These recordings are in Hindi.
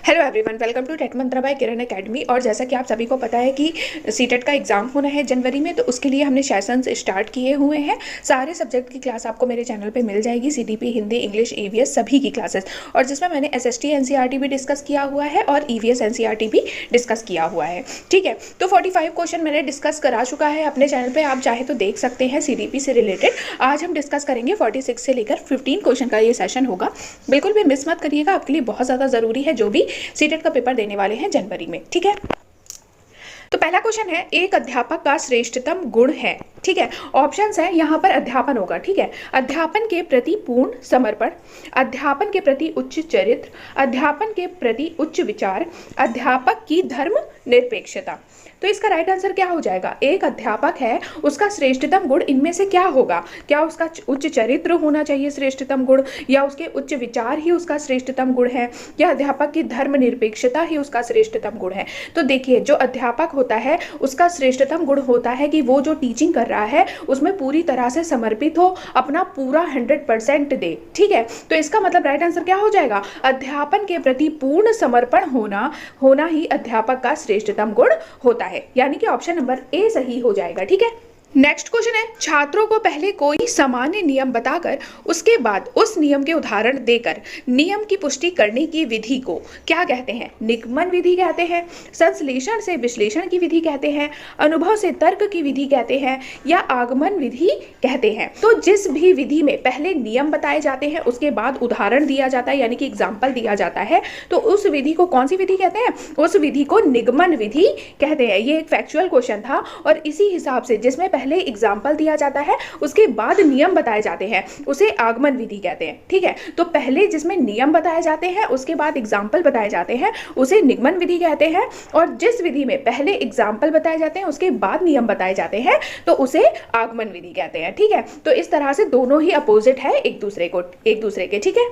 Hello everyone, welcome to TET Mantra by Kiran academy. और जैसा कि आप सभी को पता है कि सीटेट का एग्जाम होना है जनवरी में, तो उसके लिए हमने सेशंस स्टार्ट किए हुए हैं। सारे सब्जेक्ट की क्लास आपको मेरे चैनल पे मिल जाएगी, सीडीपी, हिंदी, इंग्लिश, ईवीएस सभी की क्लासेस। और जिसमें मैंने एसएसटी एनसीईआरटी भी डिस्कस किया हुआ है और ईवीएस एनसीईआरटी भी डिस्कस किया हुआ है। ठीक है, तो 45 क्वेश्चन मैंने डिस्कस करा चुका है अपने चैनल पर, आप चाहे तो देख सकते हैं सीडीपी से रिलेटेड। आज हम डिस्कस करेंगे 46 से लेकर 15 क्वेश्चन का ये सेशन होगा। बिल्कुल भी मिस मत करिएगा, आपके लिए बहुत ज़्यादा ज़रूरी है जो भी सीटेट का पेपर देने वाले हैं जनवरी में। ठीक है, तो पहला क्वेश्चन है, एक अध्यापक का श्रेष्ठतम गुण है। ठीक है, ऑप्शंस है यहाँ पर अध्यापन होगा। ठीक है, अध्यापन के प्रति पूर्ण समर्पण, अध्यापन के प्रति उच्च चरित्र, अध्यापन के प्रति उच्च विचार, अध्यापक की धर्म निरपेक्षता। तो इसका राइट आंसर क्या हो जाएगा? एक अध्यापक है, उसका श्रेष्ठतम गुण इनमें से क्या होगा? क्या उसका उच्च चरित्र होना चाहिए श्रेष्ठतम गुण, या उसके उच्च विचार ही उसका श्रेष्ठतम गुण है, या अध्यापक की धर्म निरपेक्षता ही उसका श्रेष्ठतम गुण है? तो देखिए, जो अध्यापक होता है उसका श्रेष्ठतम गुण होता है कि वो जो टीचिंग कर रहा है उसमें पूरी तरह से समर्पित हो, अपना पूरा 100% दे। ठीक है, तो इसका मतलब राइट आंसर क्या हो जाएगा? अध्यापन के प्रति पूर्ण समर्पण होना ही अध्यापक का श्रेष्ठतम गुण होता है, यानी कि ऑप्शन नंबर ए सही हो जाएगा। ठीक है, नेक्स्ट क्वेश्चन है, छात्रों को पहले कोई सामान्य नियम बताकर उसके बाद उस नियम के उदाहरण देकर नियम की पुष्टि करने की विधि को क्या कहते हैं? निगमन विधि कहते हैं, संश्लेषण से विश्लेषण की विधि कहते हैं, अनुभव से तर्क की विधि कहते हैं, या आगमन विधि कहते हैं। तो जिस भी विधि में पहले नियम बताए जाते हैं उसके बाद उदाहरण दिया जाता है, यानी कि एग्जाम्पल दिया जाता है, तो उस विधि को कौन सी विधि कहते हैं? उस विधि को निगमन विधि कहते हैं। ये एक फैक्चुअल क्वेश्चन था, और इसी हिसाब से जिसमें पहले एग्जाम्पल दिया जाता है उसके बाद नियम बताए जाते हैं उसे आगमन विधि कहते हैं। ठीक है, तो पहले जिसमें नियम बताए जाते हैं उसके बाद एग्जाम्पल बताए जाते हैं उसे निगमन विधि कहते हैं, और जिस विधि में पहले एग्जाम्पल बताए जाते हैं उसके बाद नियम बताए जाते हैं तो उसे आगमन विधि कहते हैं। ठीक है, तो इस तरह से दोनों ही अपोजिट है एक दूसरे के। ठीक है,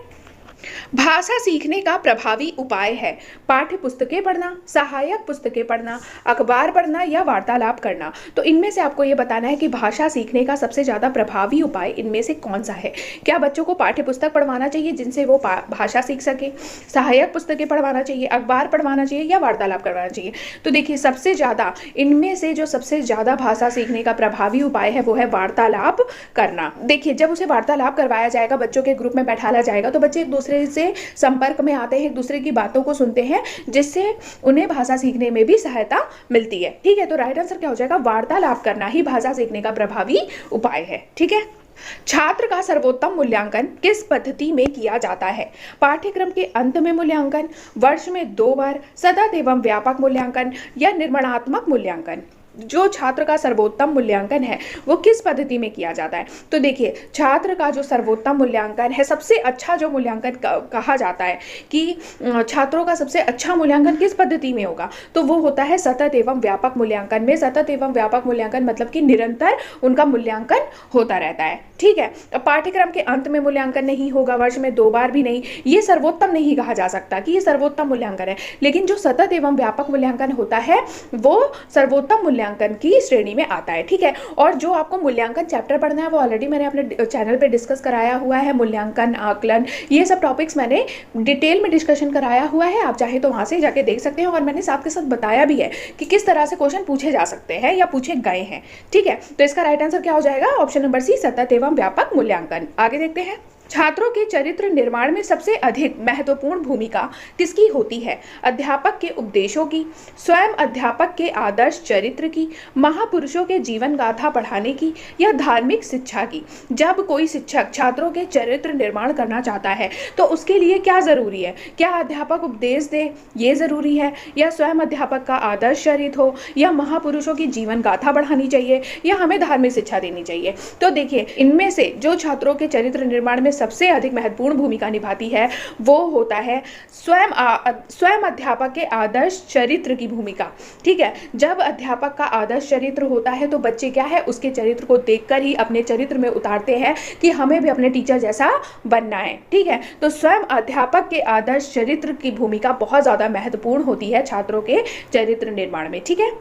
भाषा सीखने का प्रभावी उपाय है पाठ्य पुस्तकें पढ़ना, सहायक पुस्तकें पढ़ना, अखबार पढ़ना, या वार्तालाप करना। तो इनमें से आपको ये बताना है कि भाषा सीखने का सबसे ज़्यादा प्रभावी उपाय इनमें से कौन सा है। क्या बच्चों को पाठ्य पुस्तक पढ़वाना चाहिए जिनसे वो भाषा सीख सके, सहायक पुस्तकें पढ़वाना चाहिए, अखबार पढ़वाना चाहिए, या वार्तालाप करवाना चाहिए? तो देखिए, सबसे ज़्यादा इनमें से जो सबसे ज़्यादा भाषा सीखने का प्रभावी उपाय है वो है वार्तालाप करना। देखिए, जब उसे वार्तालाप करवाया जाएगा, बच्चों के ग्रुप में बैठाला जाएगा, तो बच्चे एक दूसरे से संपर्क में आते हैं, एक दूसरे की बातों को सुनते हैं, जिससे उन्हें भाषा सीखने में भी सहायता मिलती है। ठीक है, तो राइट आंसर क्या हो जाएगा? वार्तालाप करना ही भाषा सीखने का प्रभावी उपाय है। ठीक है, छात्र का सर्वोत्तम मूल्यांकन किस पद्धति में किया जाता है? पाठ्यक्रम के अंत में मूल्यांकन, वर्ष में 2 बार, सतत एवं व्यापक मूल्यांकन, या निर्माणात्मक मूल्यांकन? जो छात्र का सर्वोत्तम मूल्यांकन है वो किस पद्धति में किया जाता है? तो देखिए, छात्र का जो सर्वोत्तम मूल्यांकन है, सबसे अच्छा जो मूल्यांकन कहा जाता है कि छात्रों का सबसे अच्छा मूल्यांकन किस पद्धति में होगा, तो वो होता है सतत एवं व्यापक मूल्यांकन में। सतत एवं व्यापक मूल्यांकन मतलब कि निरंतर उनका मूल्यांकन होता रहता है। ठीक है, पाठ्यक्रम के अंत में मूल्यांकन नहीं होगा, वर्ष में 2 बार भी नहीं, ये सर्वोत्तम नहीं कहा जा सकता कि ये सर्वोत्तम मूल्यांकन है। लेकिन जो सतत एवं व्यापक मूल्यांकन होता है वो सर्वोत्तम मूल्यांकन की श्रेणी में आता है। ठीक है, और जो आपको मूल्यांकन चैप्टर पढ़ना है वो ऑलरेडी मैंने अपने चैनल पे डिस्कस कराया हुआ है। मूल्यांकन, आकलन, ये सब टॉपिक्स मैंने डिटेल में डिस्कशन कराया हुआ है, आप चाहे तो वहां से जाके देख सकते हैं। और मैंने साथ के साथ बताया भी है कि किस तरह से क्वेश्चन पूछे जा सकते हैं या पूछे गए हैं। ठीक है, तो इसका राइट आंसर क्या हो जाएगा? ऑप्शन नंबर सी, सतत एवं व्यापक मूल्यांकन। आगे देखते हैं, छात्रों के चरित्र निर्माण में सबसे अधिक महत्वपूर्ण भूमिका किसकी होती है? अध्यापक के उपदेशों की, स्वयं अध्यापक के आदर्श चरित्र की, महापुरुषों के जीवन गाथा पढ़ाने की, या धार्मिक शिक्षा की? जब कोई शिक्षक छात्रों के चरित्र निर्माण करना चाहता है तो उसके लिए क्या जरूरी है? क्या अध्यापक उपदेश दे, ये जरूरी है, या स्वयं अध्यापक का आदर्श चरित्र हो, या महापुरुषों की जीवन गाथा बढ़ानी चाहिए, या हमें धार्मिक शिक्षा देनी चाहिए? तो देखिए, इनमें से जो छात्रों के चरित्र निर्माण में सबसे अधिक महत्वपूर्ण भूमिका निभाती है वो होता है स्वयं अध्यापक के आदर्श चरित्र की भूमिका। ठीक है, जब अध्यापक का आदर्श चरित्र होता है तो बच्चे क्या है, उसके चरित्र को देखकर ही अपने चरित्र में उतारते हैं कि हमें भी अपने टीचर जैसा बनना है। ठीक है, तो स्वयं अध्यापक के आदर्श चरित्र की भूमिका बहुत ज्यादा महत्वपूर्ण होती है छात्रों के चरित्र निर्माण में। ठीक है,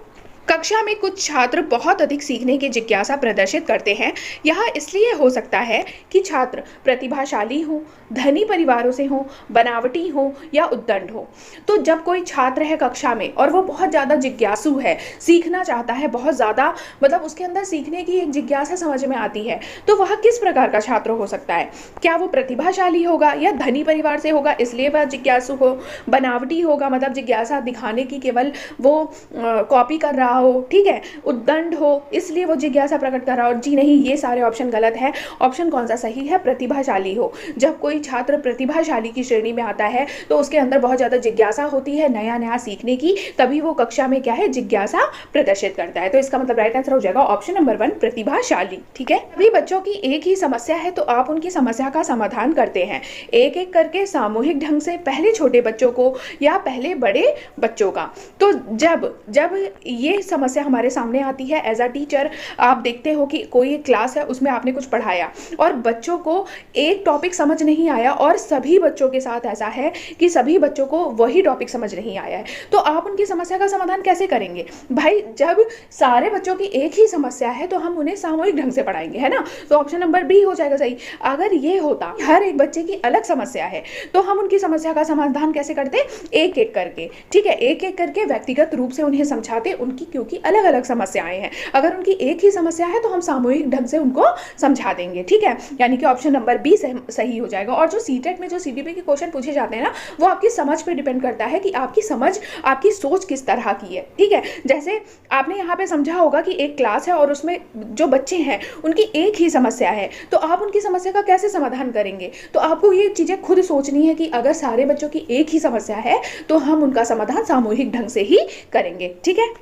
कक्षा में कुछ छात्र बहुत अधिक सीखने की जिज्ञासा प्रदर्शित करते हैं। यह इसलिए हो सकता है कि छात्र प्रतिभाशाली हो, धनी परिवारों से हो, बनावटी हो या उद्दंड हो। तो जब कोई छात्र है कक्षा में और वो बहुत ज़्यादा जिज्ञासु है, सीखना चाहता है बहुत ज़्यादा, मतलब उसके अंदर सीखने की एक जिज्ञासा समझ में आती है, तो वह किस प्रकार का छात्र हो सकता है? क्या वो प्रतिभाशाली होगा या धनी परिवार से होगा इसलिए वह जिज्ञासु हो, बनावटी होगा मतलब जिज्ञासा दिखाने की केवल वो कॉपी कर रहा हो, ठीक है, उद्दंड हो इसलिए वो जिज्ञासा प्रकट कर रहा हो? जी नहीं, ये सारे ऑप्शन गलत है। ऑप्शन कौन सा सही है? प्रतिभाशाली हो। जब कोई छात्र प्रतिभाशाली की श्रेणी में आता है तो उसके अंदर बहुत ज़्यादा जिज्ञासा होती है नया नया सीखने की, तभी वो कक्षा में क्या है, जिज्ञासा प्रदर्शित करता है। तो इसका मतलब राइट आंसर हो जाएगा ऑप्शन नंबर 1 प्रतिभाशाली। ठीक है, सभी बच्चों की एक ही समस्या है तो आप उनकी समस्या का समाधान करते हैं एक एक करके सामूहिक ढंग से, पहले छोटे बच्चों को या पहले बड़े बच्चों का। तो जब जब ये समस्या हमारे सामने आती है एज अ टीचर, आप देखते हो कि कोई एक क्लास है उसमें आपने कुछ पढ़ाया और बच्चों को एक टॉपिक समझ नहीं आया और सभी बच्चों के साथ ऐसा है कि सभी बच्चों को वही टॉपिक समझ नहीं आया है, तो आप उनकी समस्या का समाधान कैसे करेंगे? भाई जब सारे बच्चों की एक ही समस्या है तो हम उन्हें सामूहिक ढंग से पढ़ाएंगे, है ना? तो ऑप्शन नंबर बी हो जाएगा सही। अगर ये होता हर एक बच्चे की अलग समस्या है तो हम उनकी समस्या का समाधान कैसे करते? एक एक करके, ठीक है, एक एक करके व्यक्तिगत रूप से उन्हें समझाते, उनकी क्योंकि अलग अलग समस्याएं हैं। अगर उनकी एक ही समस्या है तो हम सामूहिक ढंग से उनको समझा देंगे, ठीक है, यानी कि ऑप्शन नंबर बी सही हो जाएगा। और जो सीटेट में जो सीडीपी के क्वेश्चन पूछे जाते हैं ना, वो आपकी समझ पे डिपेंड करता है कि आपकी समझ, आपकी सोच किस तरह की है, ठीक है। जैसे आपने यहाँ पे समझा होगा कि एक क्लास है और उसमें जो बच्चे हैं उनकी एक ही समस्या है, तो आप उनकी समस्या का कैसे समाधान करेंगे? तो आपको ये चीजें खुद सोचनी है कि अगर सारे बच्चों की एक ही समस्या है तो हम उनका समाधान सामूहिक ढंग से ही करेंगे, ठीक है।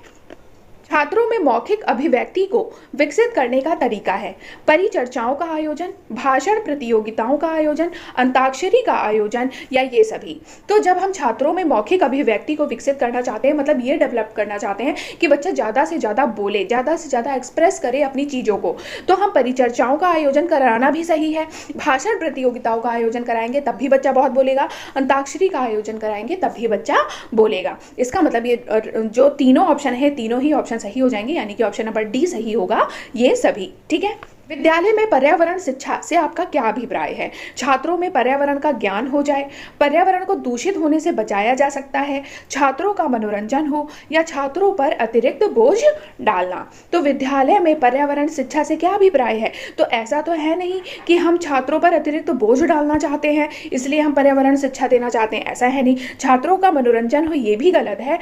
छात्रों में मौखिक अभिव्यक्ति को विकसित करने का तरीका है परिचर्चाओं का आयोजन, भाषण प्रतियोगिताओं का आयोजन, अंताक्षरी का आयोजन या ये सभी। तो जब हम छात्रों में मौखिक अभिव्यक्ति को विकसित करना चाहते हैं, मतलब ये डेवलप करना चाहते हैं कि बच्चा ज़्यादा से ज़्यादा बोले, ज़्यादा से ज़्यादा एक्सप्रेस करे अपनी चीज़ों को, तो हम परिचर्चाओं का आयोजन कराना भी सही है। भाषण प्रतियोगिताओं का आयोजन कराएंगे तब भी बच्चा बहुत बोलेगा, अंताक्षरी का आयोजन कराएंगे तब भी बच्चा बोलेगा। इसका मतलब ये जो तीनों ऑप्शन है, तीनों ही ऑप्शन सही हो जाएंगे, यानी कि ऑप्शन नंबर डी सही होगा ये सभी, ठीक है। विद्यालय में पर्यावरण शिक्षा से आपका क्या अभिप्राय है? छात्रों में पर्यावरण का ज्ञान हो जाए, पर्यावरण को दूषित होने से बचाया जा सकता है, छात्रों का मनोरंजन हो या छात्रों पर अतिरिक्त बोझ डालना। तो विद्यालय में पर्यावरण शिक्षा से क्या अभिप्राय है? तो ऐसा तो है नहीं कि हम छात्रों पर अतिरिक्त बोझ डालना चाहते हैं इसलिए हम पर्यावरण शिक्षा देना चाहते हैं, ऐसा है नहीं। छात्रों का मनोरंजन हो ये भी गलत है।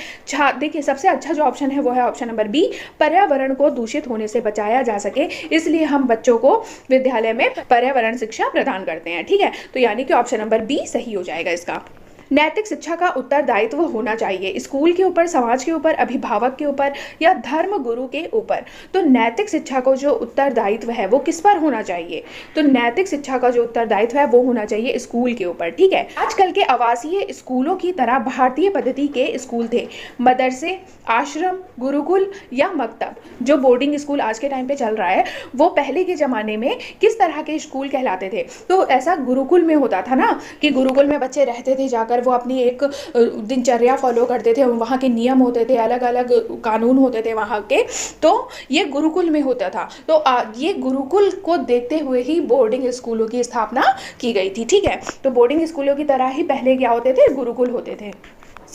देखिए सबसे अच्छा जो ऑप्शन है वो है ऑप्शन नंबर बी, पर्यावरण को दूषित होने से बचाया जा सके इसलिए हम बच्चों को विद्यालय में पर्यावरण शिक्षा प्रदान करते हैं, ठीक है। तो यानी कि ऑप्शन नंबर बी सही हो जाएगा इसका। नैतिक शिक्षा का उत्तरदायित्व होना चाहिए स्कूल के ऊपर, समाज के ऊपर, अभिभावक के ऊपर या धर्म गुरु के ऊपर। तो नैतिक शिक्षा को जो उत्तरदायित्व है वो किस पर होना चाहिए? तो नैतिक शिक्षा का जो उत्तरदायित्व है वो होना चाहिए स्कूल के ऊपर, ठीक है। आजकल के आवासीय स्कूलों की तरह भारतीय पद्धति के स्कूल थे, मदरसे, आश्रम, गुरुकुल या मकतब। जो बोर्डिंग स्कूल आज के टाइम पे चल रहा है वो पहले के ज़माने में किस तरह के स्कूल कहलाते थे? तो ऐसा गुरुकुल में होता था ना कि गुरुकुल में बच्चे रहते थे, जाकर वो अपनी एक दिनचर्या फॉलो करते थे, वहाँ के नियम होते थे, अलग अलग कानून होते थे वहाँ के, तो ये गुरुकुल में होता था। तो ये गुरुकुल को देखते हुए ही बोर्डिंग स्कूलों की स्थापना की गई थी, ठीक है। तो बोर्डिंग स्कूलों की तरह ही पहले क्या होते थे? गुरुकुल होते थे।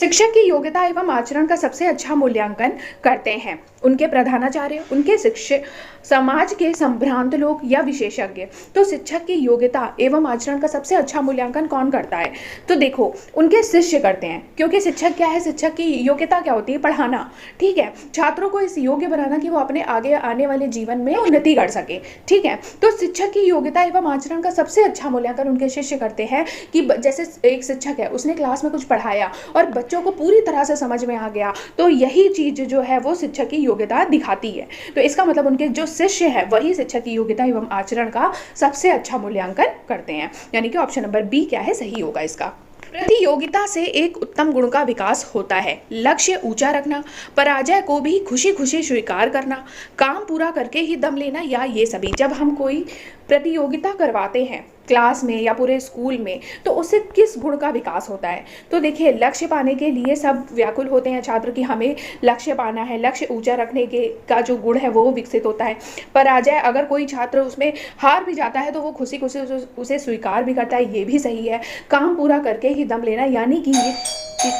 शिक्षक की योग्यता एवं आचरण का सबसे अच्छा मूल्यांकन करते हैं उनके प्रधानाचार्य, उनके शिक्षक, समाज के संभ्रांत लोग या विशेषज्ञ। तो शिक्षक की योग्यता एवं आचरण का सबसे अच्छा मूल्यांकन कौन करता है? तो देखो उनके शिष्य करते हैं, क्योंकि शिक्षक क्या है, शिक्षक की योग्यता क्या होती है? पढ़ाना, ठीक है, छात्रों को इस योग्य बनाना कि वो अपने आगे आने वाले जीवन में उन्नति कर सके, ठीक है। तो शिक्षक की योग्यता एवं आचरण का सबसे अच्छा मूल्यांकन उनके शिष्य करते हैं कि जैसे एक शिक्षक है, उसने क्लास में कुछ पढ़ाया और बच्चों को पूरी तरह से समझ में आ गया, तो यही चीज जो है वो शिक्षक की योग्यता दिखाती है। तो इसका मतलब उनके जो शिष्य है वही शिक्षक की योग्यता एवं आचरण का सबसे अच्छा मूल्यांकन करते हैं, यानी कि ऑप्शन नंबर बी क्या है, सही होगा इसका। प्रतियोगिता से एक उत्तम उत्तम गुण का विकास होता है। लक्ष्य ऊंचा रखना, पराजय को भी खुशी खुशी स्वीकार करना, काम पूरा करके ही दम लेना, या ये सभी। जब हम कोई प्रतियोगिता करवाते हैं क्लास में या पूरे स्कूल में, तो उससे किस गुण का विकास होता है? तो देखिए, लक्ष्य पाने के लिए सब व्याकुल होते हैं छात्र कि हमें लक्ष्य पाना है, लक्ष्य ऊंचा रखने के का जो गुण है वो विकसित होता है। पराजय, अगर कोई छात्र उसमें हार भी जाता है तो वो खुशी खुशी उसे स्वीकार भी करता है, ये भी सही है। काम पूरा करके ही दम लेना, यानी कि ये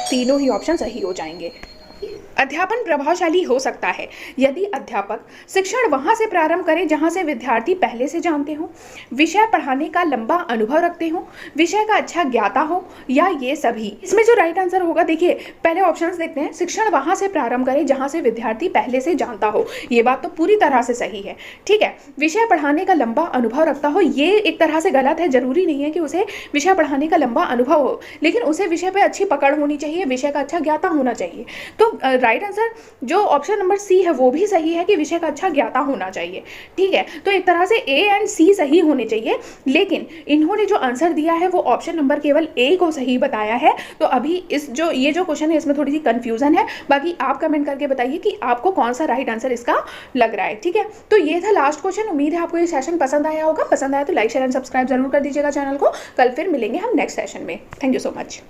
तीनों ही ऑप्शन सही हो जाएंगे। अध्यापन प्रभावशाली हो सकता है यदि अध्यापक शिक्षण वहां से प्रारंभ करें जहां से विद्यार्थी पहले से जानते हों, विषय पढ़ाने का लंबा अनुभव रखते हों, विषय का अच्छा ज्ञाता हो, या ये सभी। इसमें जो राइट आंसर होगा, देखिए पहले ऑप्शंस देखते हैं। शिक्षण वहां से प्रारंभ करें जहां से विद्यार्थी पहले से जानता हो, ये बात तो पूरी तरह से सही है। ठीक है, विषय पढ़ाने का लंबा अनुभव रखता हो, ये एक तरह से गलत है। जरूरी नहीं है कि उसे विषय पढ़ाने का लंबा अनुभव हो, लेकिन उसे विषय पर अच्छी पकड़ होनी चाहिए, विषय का अच्छा ज्ञाता होना चाहिए। तो राइट आंसर जो ऑप्शन नंबर सी है वो भी सही है कि विषय का अच्छा ज्ञाता होना चाहिए। ठीक है, तो एक तरह से ए एंड सी सही होने चाहिए, लेकिन इन्होंने जो आंसर दिया है वो ऑप्शन नंबर केवल ए को सही बताया है। तो अभी ये जो क्वेश्चन है इसमें थोड़ी सी कंफ्यूजन है। बाकी आप कमेंट करके बताइए कि आपको कौन सा राइट आंसर इसका लग रहा है। ठीक है, तो ये था लास्ट क्वेश्चन। उम्मीद है आपको ये सेशन पसंद आया होगा। पसंद आया तो लाइक शेयर एंड सब्सक्राइब जरूर कर दीजिएगा चैनल को। कल फिर मिलेंगे हम नेक्स्ट सेशन में। Thank you so much.